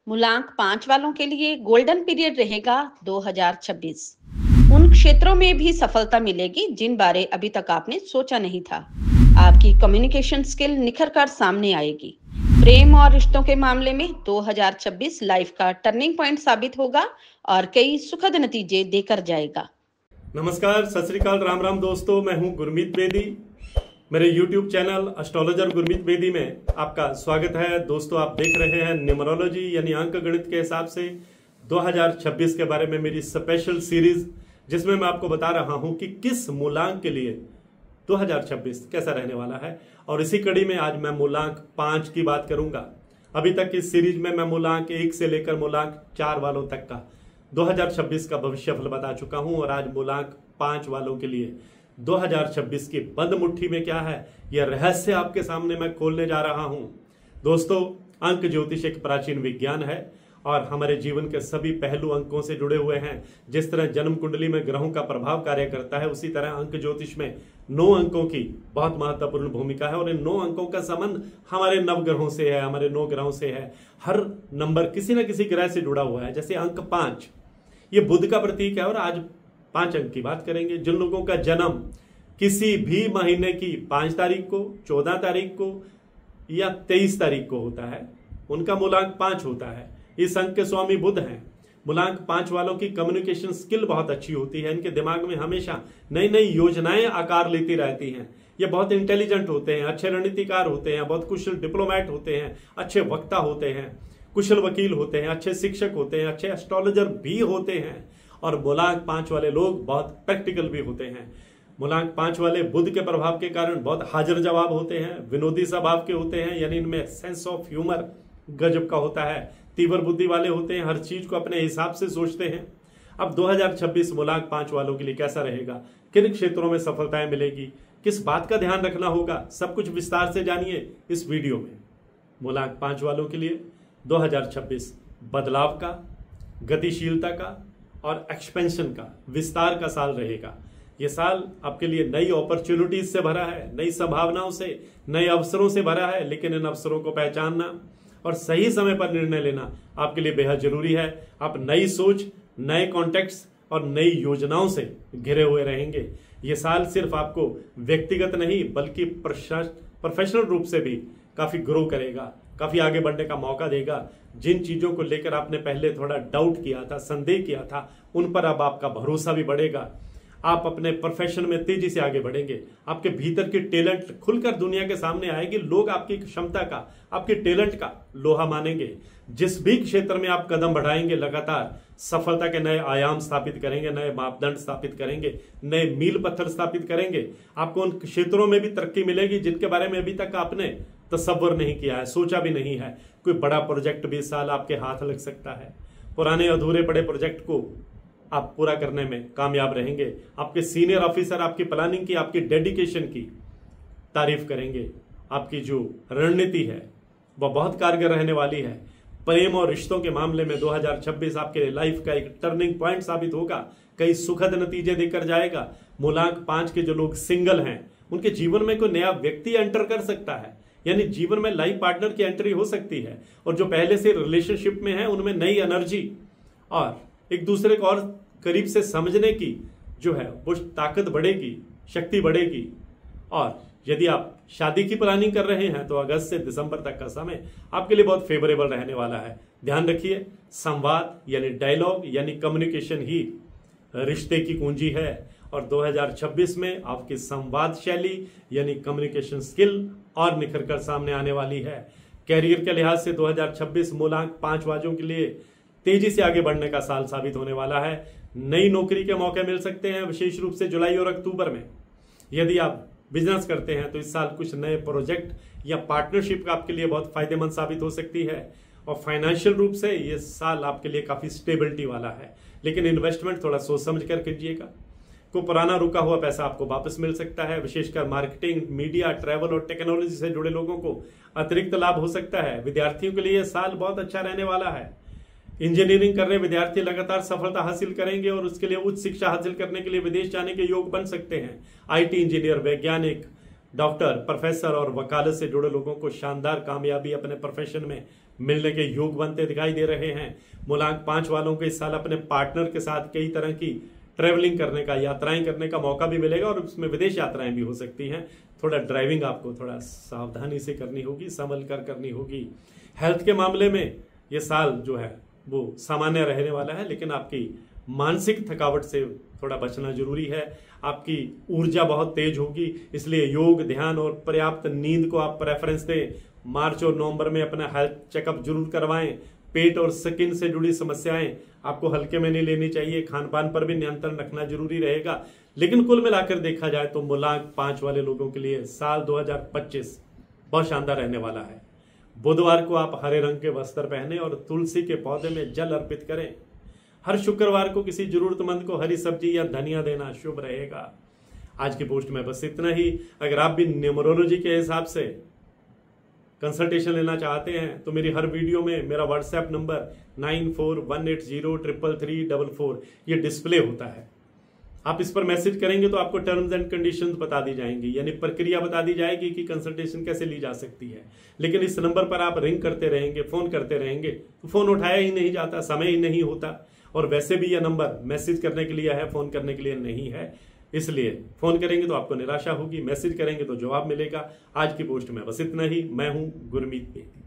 मूलांक 5 वालों के लिए गोल्डन पीरियड रहेगा 2026। उन क्षेत्रों में भी सफलता मिलेगी जिन बारे अभी तक आपने सोचा नहीं था। आपकी कम्युनिकेशन स्किल निखर कर सामने आएगी। प्रेम और रिश्तों के मामले में 2026 लाइफ का टर्निंग पॉइंट साबित होगा और कई सुखद नतीजे देकर जाएगा। नमस्कार, सत श्री अकाल, राम राम दोस्तों। मैं हूं गुरमीत बेदी। मेरे YouTube channel astrologer Gurmeet Bedi में आपका स्वागत है। दोस्तों, आप देख रहे हैं न्यूमरोलॉजी यानी अंक गणित के हिसाब से 2026 के बारे में मेरी स्पेशल सीरीज, जिसमें मैं आपको बता रहा हूं कि किस मूलांक के लिए 2026 कैसा रहने वाला है। और इसी कड़ी में आज मैं मूलांक 5 की बात करूंगा। अभी तक इस सीरीज में मैं मूलांक 1 से लेकर मूलांक 4 वालों तक का 2026 का भविष्यफल बता चुका हूं और आज मूलांक 5 वालों के लिए 2026 की बंद मुट्ठी में क्या है, यह रहस्य आपके सामने मैं खोलने जा रहा हूं। दोस्तों, अंक ज्योतिष एक प्राचीन विज्ञान है और हमारे जीवन के सभी पहलू अंकों से जुड़े हुए हैं। जिस तरह जन्म कुंडली में ग्रहों का प्रभाव कार्य करता है, उसी तरह अंक ज्योतिष में 9 अंकों की बहुत महत्वपूर्ण भूमिका है और इन 9 अंकों का संबंध हमारे नवग्रहों से है, हमारे 9 ग्रहों से है। हर नंबर किसी न किसी ग्रह से जुड़ा हुआ है। जैसे अंक 5 ये बुध का प्रतीक है और आज 5 अंक की बात करेंगे। जिन लोगों का जन्म किसी भी महीने की 5 तारीख को, 14 तारीख को या 23 तारीख को होता है, उनका मूलांक 5 होता है। इस अंक के स्वामी बुध हैं। मूलांक 5 वालों की कम्युनिकेशन स्किल बहुत अच्छी होती है। इनके दिमाग में हमेशा नई नई योजनाएं आकार लेती रहती हैं। ये बहुत इंटेलिजेंट होते हैं, अच्छे रणनीतिकार होते हैं, बहुत कुशल डिप्लोमैट होते हैं, अच्छे वक्ता होते हैं, कुशल वकील होते हैं, अच्छे शिक्षक होते हैं, अच्छे एस्ट्रोलॉजर भी होते हैं। और मूलांक 5 वाले लोग बहुत प्रैक्टिकल भी होते हैं। मूलांक 5 वाले बुध के प्रभाव के कारण बहुत हाजिर जवाब होते हैं, विनोदी स्वभाव के होते हैं, यानी इनमें सेंस ऑफ ह्यूमर गजब का होता है, तीव्र बुद्धि वाले होते हैं, हर चीज को अपने हिसाब से सोचते हैं। अब 2026 मूलांक 5 वालों के लिए कैसा रहेगा, किन क्षेत्रों में सफलताएं मिलेगी, किस बात का ध्यान रखना होगा, सब कुछ विस्तार से जानिए इस वीडियो में। मूलांक 5 वालों के लिए 2026 बदलाव का, गतिशीलता का और एक्सपेंशन का, विस्तार का साल रहेगा। यह साल आपके लिए नई अपॉर्चुनिटीज से भरा है, नई संभावनाओं से, नए अवसरों से भरा है। लेकिन इन अवसरों को पहचानना और सही समय पर निर्णय लेना आपके लिए बेहद जरूरी है। आप नई सोच, नए कॉन्टेक्ट्स और नई योजनाओं से घिरे हुए रहेंगे। यह साल सिर्फ आपको व्यक्तिगत नहीं बल्कि प्रोफेशनल रूप से भी काफी ग्रो करेगा, काफी आगे बढ़ने का मौका देगा। जिन चीजों को लेकर आपने पहले थोड़ा डाउट किया था, संदेह किया था, उन पर अब आपका भरोसा भी बढ़ेगा। आप अपने प्रोफेशन में तेजी से आगे बढ़ेंगे। आपके भीतर की टैलेंट खुलकर दुनिया के सामने आएगी। लोग आपकी क्षमता का, आपके टैलेंट का लोहा मानेंगे। जिस भी क्षेत्र में आप कदम बढ़ाएंगे, लगातार सफलता के नए आयाम स्थापित करेंगे, नए मापदंड स्थापित करेंगे, नए मील पत्थर स्थापित करेंगे। आपको उन क्षेत्रों में भी तरक्की मिलेगी जिनके बारे में अभी तक आपने तसव्वुर नहीं किया है, सोचा भी नहीं है। कोई बड़ा प्रोजेक्ट भी इस साल आपके हाथ लग सकता है। पुराने अधूरे पड़े प्रोजेक्ट को आप पूरा करने में कामयाब रहेंगे। आपके सीनियर ऑफिसर आपकी प्लानिंग की, आपकी डेडिकेशन की तारीफ करेंगे। आपकी जो रणनीति है वह बहुत कारगर रहने वाली है। प्रेम और रिश्तों के मामले में 2026 आपके लाइफ का एक टर्निंग पॉइंट साबित होगा। कई सुखद नतीजे देकर जाएगा। मूलांक 5 के जो लोग सिंगल हैं, उनके जीवन में कोई नया व्यक्ति एंटर कर सकता है, यानी जीवन में लाइफ पार्टनर की एंट्री हो सकती है। और जो पहले से रिलेशनशिप में है, उनमें नई एनर्जी और एक दूसरे को और करीब से समझने की जो है वो ताकत बढ़ेगी, शक्ति बढ़ेगी। और यदि आप शादी की प्लानिंग कर रहे हैं तो अगस्त से दिसंबर तक का समय आपके लिए बहुत फेवरेबल रहने वाला है। ध्यान रखिए, संवाद यानी डायलॉग यानी कम्युनिकेशन ही रिश्ते की कुंजी है। और 2026 में आपकी संवाद शैली यानी कम्युनिकेशन स्किल और निखर कर सामने आने वाली है। कैरियर के लिहाज से 2026 मूलांक 5 वालों के लिए तेजी से आगे बढ़ने का साल साबित होने वाला है। नई नौकरी के मौके मिल सकते हैं, विशेष रूप से जुलाई और अक्टूबर में। यदि आप बिजनेस करते हैं तो इस साल कुछ नए प्रोजेक्ट या पार्टनरशिप का आपके लिए बहुत फायदेमंद साबित हो सकती है। और फाइनेंशियल रूप से ये साल आपके लिए काफी स्टेबिलिटी वाला है। लेकिन इन्वेस्टमेंट थोड़ा सोच समझ कर कीजिएगा। को पुराना रुका हुआ पैसा आपको वापस मिल सकता है। विशेषकर मार्केटिंग, मीडिया, ट्रैवल और टेक्नोलॉजी से जुड़े लोगों को अतिरिक्त लाभ हो सकता है। विद्यार्थियों के लिए यह साल बहुत अच्छा रहने वाला है। इंजीनियरिंग कर रहे विद्यार्थी लगातार सफलता हासिल करेंगे और उसके लिए उच्च शिक्षा हासिल करने के लिए विदेश जाने के योग बन सकते हैं। आईटी इंजीनियर, वैज्ञानिक, डॉक्टर, प्रोफेसर और वकालत से जुड़े लोगों को शानदार कामयाबी अपने प्रोफेशन में मिलने के योग बनते दिखाई दे रहे हैं। मूलांक 5 वालों को इस साल अपने पार्टनर के साथ कई तरह की ट्रैवलिंग करने का, यात्राएं करने का मौका भी मिलेगा और उसमें विदेश यात्राएं भी हो सकती हैं। थोड़ा ड्राइविंग आपको थोड़ा सावधानी से करनी होगी, संभल कर करनी होगी। हेल्थ के मामले में ये साल जो है वो सामान्य रहने वाला है, लेकिन आपकी मानसिक थकावट से थोड़ा बचना जरूरी है। आपकी ऊर्जा बहुत तेज होगी, इसलिए योग, ध्यान और पर्याप्त नींद को आप प्रेफरेंस दें। मार्च और नवंबर में अपना हेल्थ चेकअप जरूर करवाएं। पेट और स्किन से जुड़ी समस्याएं आपको हल्के में नहीं लेनी चाहिए। खान पान पर भी नियंत्रण रखना जरूरी रहेगा। लेकिन कुल मिलाकर देखा जाए तो मूलांक 5 वाले लोगों के लिए साल 2025 बहुत शानदार रहने वाला है। बुधवार को आप हरे रंग के वस्त्र पहने और तुलसी के पौधे में जल अर्पित करें। हर शुक्रवार को किसी जरूरतमंद को हरी सब्जी या धनिया देना शुभ रहेगा। आज की पोस्ट में बस इतना ही। अगर आप भी न्यूमरोलॉजी के हिसाब से कंसल्टेशन लेना चाहते हैं तो मेरी हर वीडियो में मेरा व्हाट्सएप नंबर 9418033344 ये डिस्प्ले होता है। आप इस पर मैसेज करेंगे तो आपको टर्म्स एंड कंडीशंस बता दी जाएंगी, यानी प्रक्रिया बता दी जाएगी कि कंसल्टेशन कैसे ली जा सकती है। लेकिन इस नंबर पर आप रिंग करते रहेंगे, फोन करते रहेंगे तो फोन उठाया ही नहीं जाता, समय ही नहीं होता। और वैसे भी यह नंबर मैसेज करने के लिए है, फोन करने के लिए नहीं है। इसलिए फोन करेंगे तो आपको निराशा होगी, मैसेज करेंगे तो जवाब मिलेगा। आज की पोस्ट में बस इतना ही। मैं हूं गुरमीत बेदी।